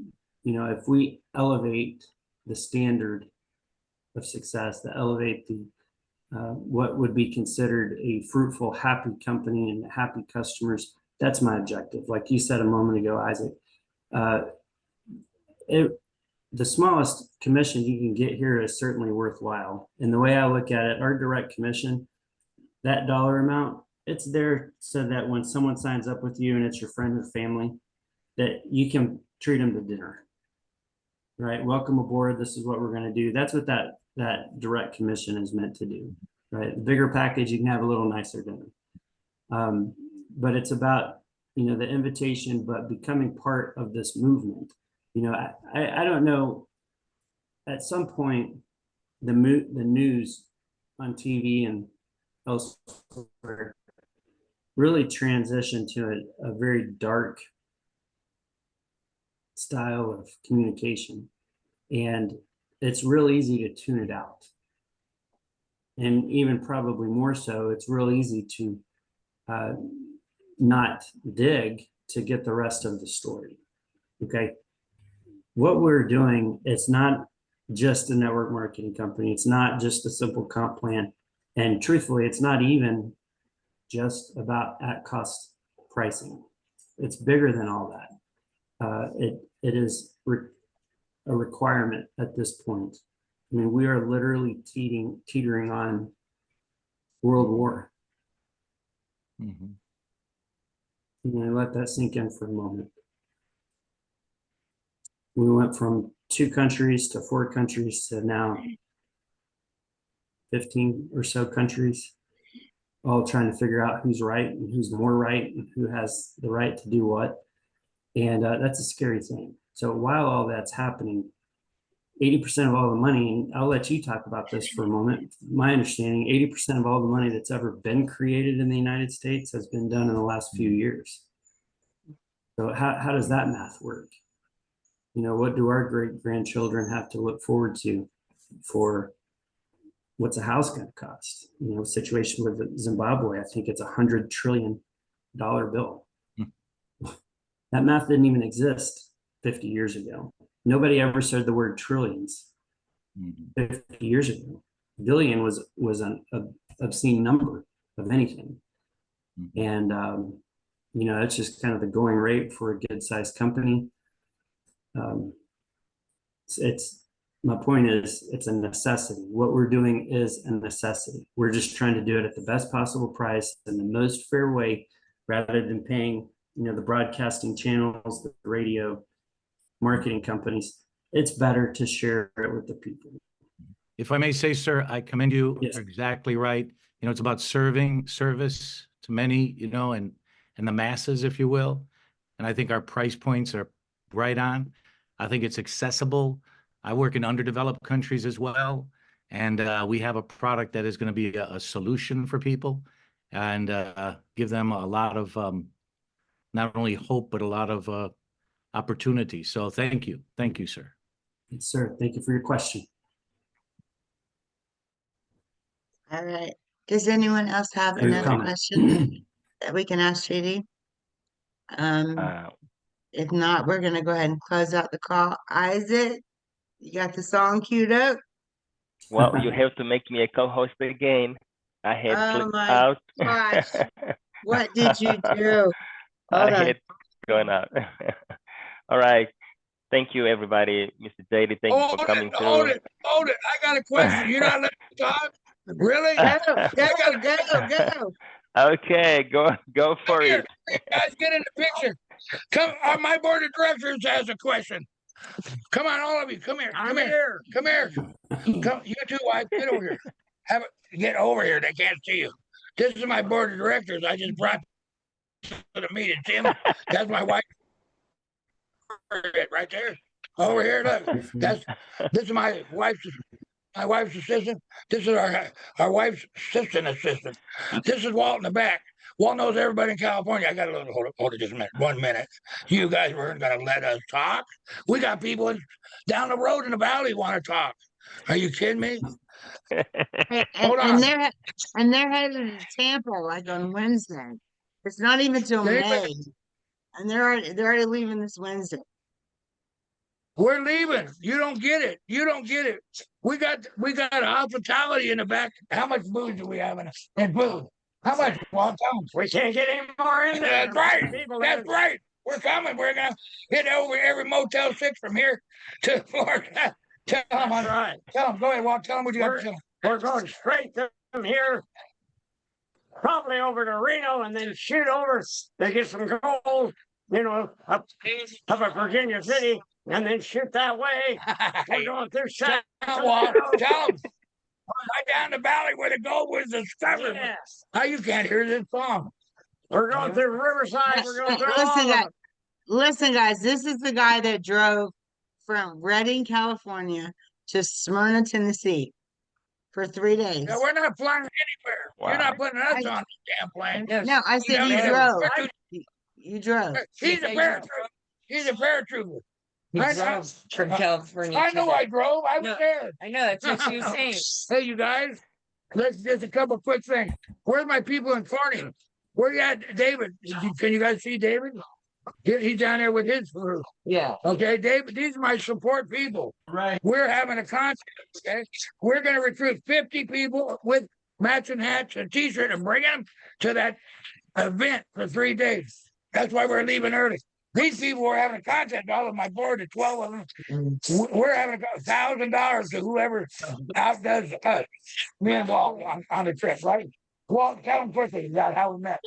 if we elevate the standard of success, to elevate the what would be considered a fruitful, happy company and happy customers, that's my objective. Like you said a moment ago, Isaac, the smallest commission you can get here is certainly worthwhile. And the way I look at it, our direct commission, that dollar amount, it's there so that when someone signs up with you and it's your friend or family, that you can treat them to dinner, right? Welcome aboard. This is what we're going to do. That's what that direct commission is meant to do, right? The bigger package, you can have a little nicer dinner. But it's about, the invitation, but becoming part of this movement. I don't know, at some point, the news on TV and elsewhere really transitioned to a very dark style of communication, and it's real easy to tune it out. And even probably more so, it's real easy to not dig to get the rest of the story. Okay. What we're doing, it's not just a network marketing company. It's not just a simple comp plan. And truthfully, it's not even just about at cost pricing. It's bigger than all that. It is a requirement at this point. I mean, we are literally teetering on World War. Mm-hmm. Let that sink in for a moment. We went from 2 countries to 4 countries to now 15 or so countries, all trying to figure out who's right and who's more right and who has the right to do what. And that's a scary thing. So while all that's happening, 80% of all the money, and I'll let you talk about this for a moment. My understanding, 80% of all the money that's ever been created in the United States has been done in the last few years. So how does that math work? What do our great grandchildren have to look forward to for what's a house going to cost? Situation with Zimbabwe, I think it's $100 trillion bill. That math didn't even exist 50 years ago. Nobody ever said the word trillions 50 years ago. Billion was an obscene number of anything. And, you know, it's just kind of the going rate for a good sized company. My point is, it's a necessity. What we're doing is a necessity. We're just trying to do it at the best possible price in the most fair way, rather than paying, you know, the broadcasting channels, the radio, marketing companies. It's better to share it with the people. If I may say, sir, I commend you. Yes. You're exactly right. You know, it's about service to many, you know, and the masses, if you will. And I think our price points are right on. I think it's accessible. I work in underdeveloped countries as well. And we have a product that is going to be a solution for people and give them a lot of not only hope, but a lot of opportunity. So thank you. Thank you, sir. Yes, sir. Thank you for your question. All right. Does anyone else have Your another comment. question that we can ask JD? If not, we're gonna go ahead and close out the call. Isaac, you got the song queued up? Well, you have to make me a co-host again. I had Oh clicked my out. gosh. What did you do? I Hold on. had going out. All right. Thank you, everybody. Mr. JD, thank you for coming through. Hold it. I got a question. You're not letting me talk? Really? Go. Okay, go Come for here. it. Guys, get in the picture. Come, my board of directors has a question. Come on, all of you. Come here. Come here. Come here. Come, you two, wife, get over here. Get over here. They can't see you. This is my board of directors. I just brought to the meeting. Tim, that's my wife right there. Over here, look. This is my wife's assistant. This is our wife's assistant. This is Walt in the back. Walt knows everybody in California. I got a little hold it just a minute. 1 minute. You guys weren't gonna let us talk. We got people down the road in the valley want to talk. Are you kidding me? Hold on. And they're headed to Tampa like on Wednesday. It's not even till May. And they're already leaving this Wednesday. We're leaving. You don't get it. You don't get it. We got hospitality in the back. How much booze do we have in booze? How much? Well, tell them. We can't get any more in there. That's right. That's right. We're coming. We're gonna hit over every Motel 6 from here to Florida. Tell them. That's right. Tell them. Go ahead, Walt. Tell them what you got to tell them. We're going straight from here, probably over to Reno, and then shoot over to get some gold, you know, up at Virginia City, and then shoot that way. We're going through Tell them. Right down the valley where the gold was discovered. Yes. How you can't hear this song? We're going through Riverside. We're going through all of it. Listen, guys, this is the guy that drove from Redding, California to Smyrna, Tennessee for 3 days. Yeah, we're not flying anywhere. Wow. You're not putting us on the damn plane. No, I said you drove. You drove. He's a paratrooper. He's a paratrooper. He drove from California. I know I drove. I was there. I know, that's what she was saying. Hey, you guys, let's just a couple quick things. Where's my people in Corning? Where you at, David? Can you guys see David? He's down there with his crew. Yeah. Okay, David, these are my support people. Right. We're having a contest. Okay, we're going to recruit 50 people with matching hats and T-shirt and bring them to that event for 3 days. That's why we're leaving early. These people were having a contest. All of my board, the 12 of them. We're having $1,000 to whoever outdoes us. Me and Walt on the trip, right? Walt, tell them quickly about how we met.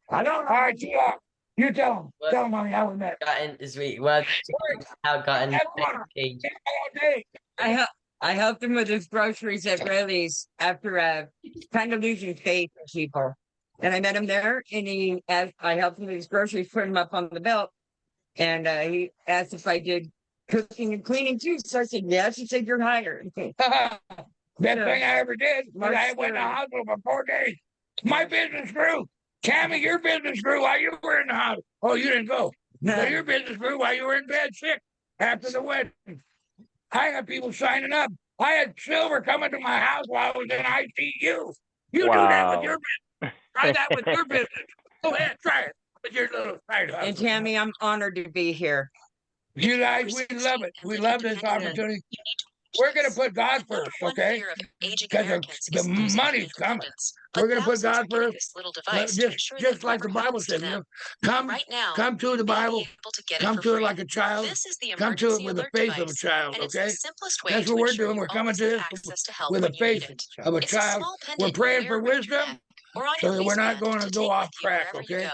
I don't know. All right, you tell them. What? Tell them honey, how we met. Gotten engaged. I helped him with his groceries at Rayleigh's after kind of losing faith in people. And I met him there, and I helped him with his groceries, put him up on the belt, and he asked if I did cooking and cleaning too. So I said yes. He said you're hired. Best thing I ever did. But I went to the hospital for 4 days. My business grew. Tammy, your business grew while you were in the hospital. Oh, you didn't go. So your business grew while you were in bed sick after the wedding. I had people signing up. I had Silver coming to my house while I was in ICU. You do that with your business. Try that with your business. Go ahead, try it. with your little side hustle. And Tammy, I'm honored to be here. You guys, we love it. We love this opportunity. We're going to put God first, okay? Because the money's coming. We're going to put God first. Just like the Bible says, you know, come to the Bible, come to it like a child, come to it with the faith of a child, okay? That's what we're doing. We're coming to this with the faith of a child. We're praying for wisdom so that we're not going to go off track, okay?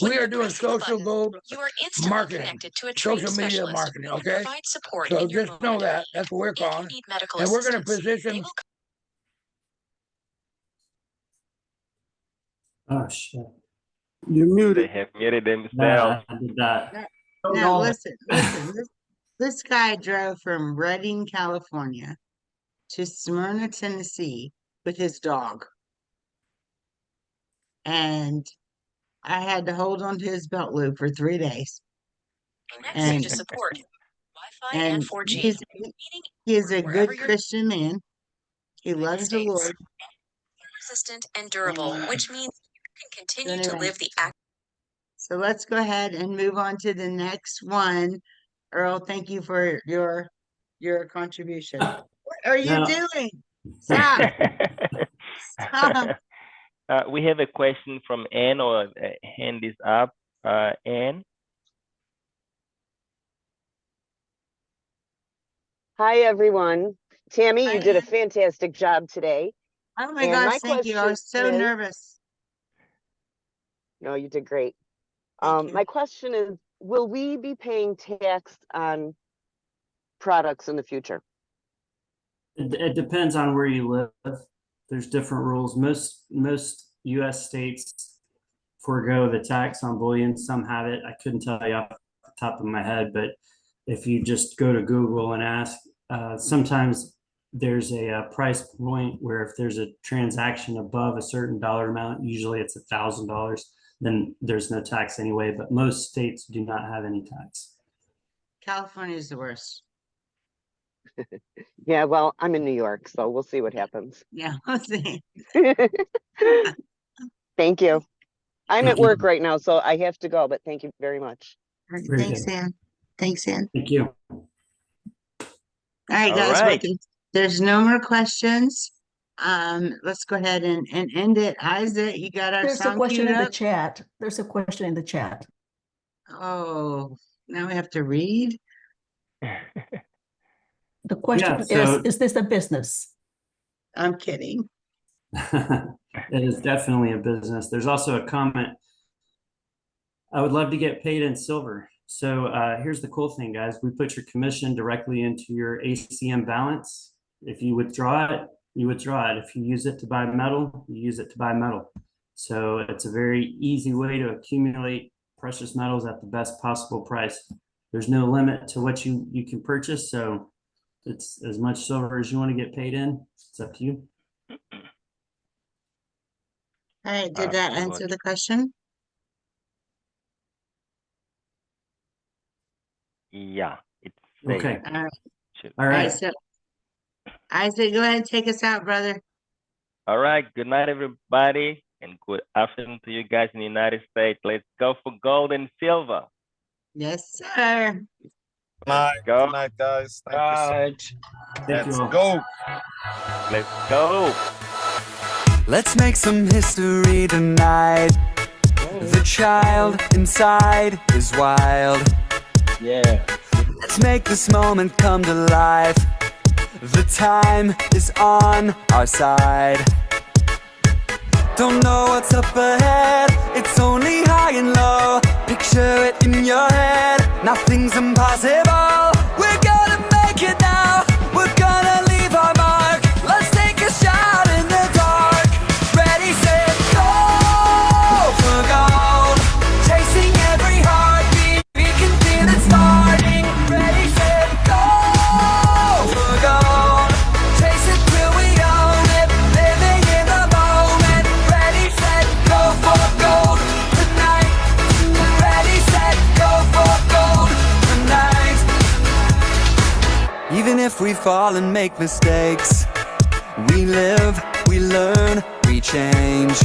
We are doing social gold marketing, social media marketing, okay? So just know that. That's what we're calling. And we're going to position. Oh, shit. You're They muted. have muted themselves. Yeah, I did that. Now listen. This guy drove from Redding, California to Smyrna, Tennessee with his dog. And I had to hold on to his belt loop for 3 days. And to support Wi-Fi and and 4G. he is a good Christian man. He loves the Lord. Resistant and durable, which means you can continue to Anyway. live the act. So let's go ahead and move on to the next one. Earl, thank you for your contribution. What are you No. doing? Stop. Stop. We have a question from Anne, or hand is up. Anne. Hi, everyone. Tammy, Hi, you did a Ann. fantastic job today. Oh my And gosh, my thank you. I was so question is- nervous. No, you did great. Thank you. My question is, will we be paying tax on products in the future? It depends on where you live. There's different rules. Most U.S. states forego the tax on bullion. Some have it. I couldn't tell you off the top of my head, but if you just go to Google and ask, sometimes there's a price point where if there's a transaction above a certain dollar amount, usually it's $1,000, then there's no tax anyway. But most states do not have any tax. California is the worst. Yeah, well, I'm in New York, so we'll see what happens. Yeah, let's see. Thank you. I'm Thank at you. work right now, so I have to go, but thank you very much. All right, Very thanks, good. Ann. Thanks, Ann. Thank you. All right, All guys. Well, right. there's no more questions. Let's go ahead and end it. Isaac, you got our There's a song question queued in the up? chat. There's a question in the chat. Oh, now we have to read? The question so- is this a business? I'm kidding. It is definitely a business. There's also a comment. I would love to get paid in silver. So here's the cool thing, guys. We put your commission directly into your ACM balance. If you withdraw it, you withdraw it. If you use it to buy metal, you use it to buy metal. So it's a very easy way to accumulate precious metals at the best possible price. There's no limit to what you can purchase. So it's as much silver as you want to get paid in. It's up to you. All right, did that answer Absolutely. the question? Yeah, it's Okay. All right. Should- All All right, right. so Isaac, go ahead and take us out, brother. All right. Good night, everybody, and good afternoon to you guys in the United States. Let's go for gold and silver. Yes, sir. Let's go. Good night, guys. Thank you Thank you so all. much. Let's go. Let's go. Let's make some history tonight. The child inside is wild. Yeah. Let's make this moment come to life. The time is on our side. Don't know what's up ahead, it's only high and low. Picture it in your head, nothing's impossible. We're gonna make it now, we're gonna leave our mark. Let's take a shot in the dark. Ready, set, go for gold. Chasing every heartbeat, we can feel it starting. Ready, set, go for gold. Chase it till we own it, living in the moment. Ready, set, go for gold tonight. Ready, set, go for gold tonight. Even if we fall and make mistakes, we live, we learn, we change.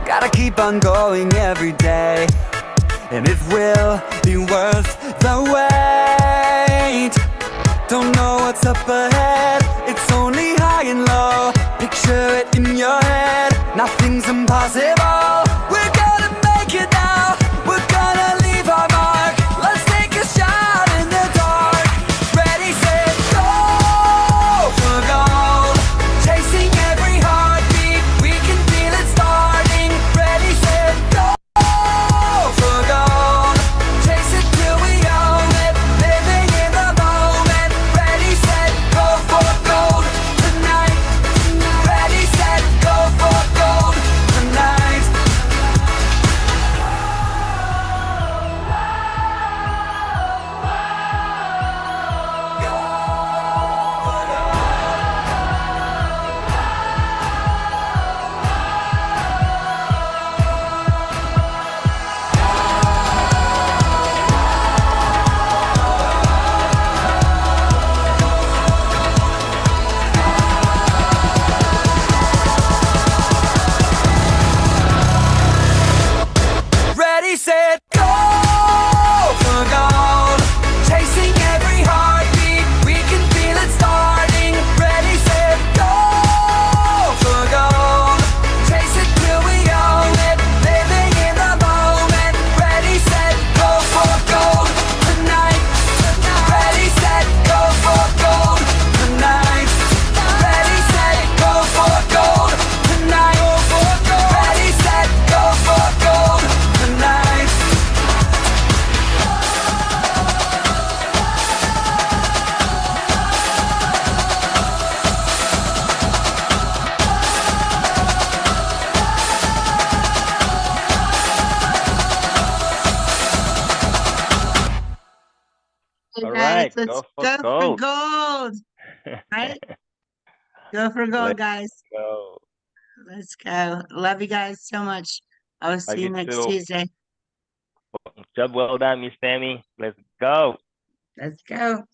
Gotta Gotta keep on going every day, and it will be worth the wait. Don't know what's up ahead, it's only high and low. Picture it in your head, nothing's impossible. We're gonna make it now, we're gonna leave our mark. Let's take a shot in the dark. Ready, set, go for gold. Chasing every heartbeat, we can feel it starting. Ready, set, go for gold. Chase it till we own it, living in the moment. Ready, set, go for gold tonight. Ready, set, go for gold tonight. Ready, set, go for gold. Chasing every heartbeat, we can feel it starting. Ready, set, go for gold. Chase it till we own it, living in the moment. Ready, set, go for gold tonight. Ready, set, go for gold tonight. Ready, set, go for gold tonight. Ready, set, go for gold tonight. Hey All guys, right, let's go for go for gold. gold. Right? Go for gold, Let's guys. go. Let's go. Love you guys so much. I'll Love see you you next too. Tuesday. Job well done, Miss Tammy. Let's go. Let's go.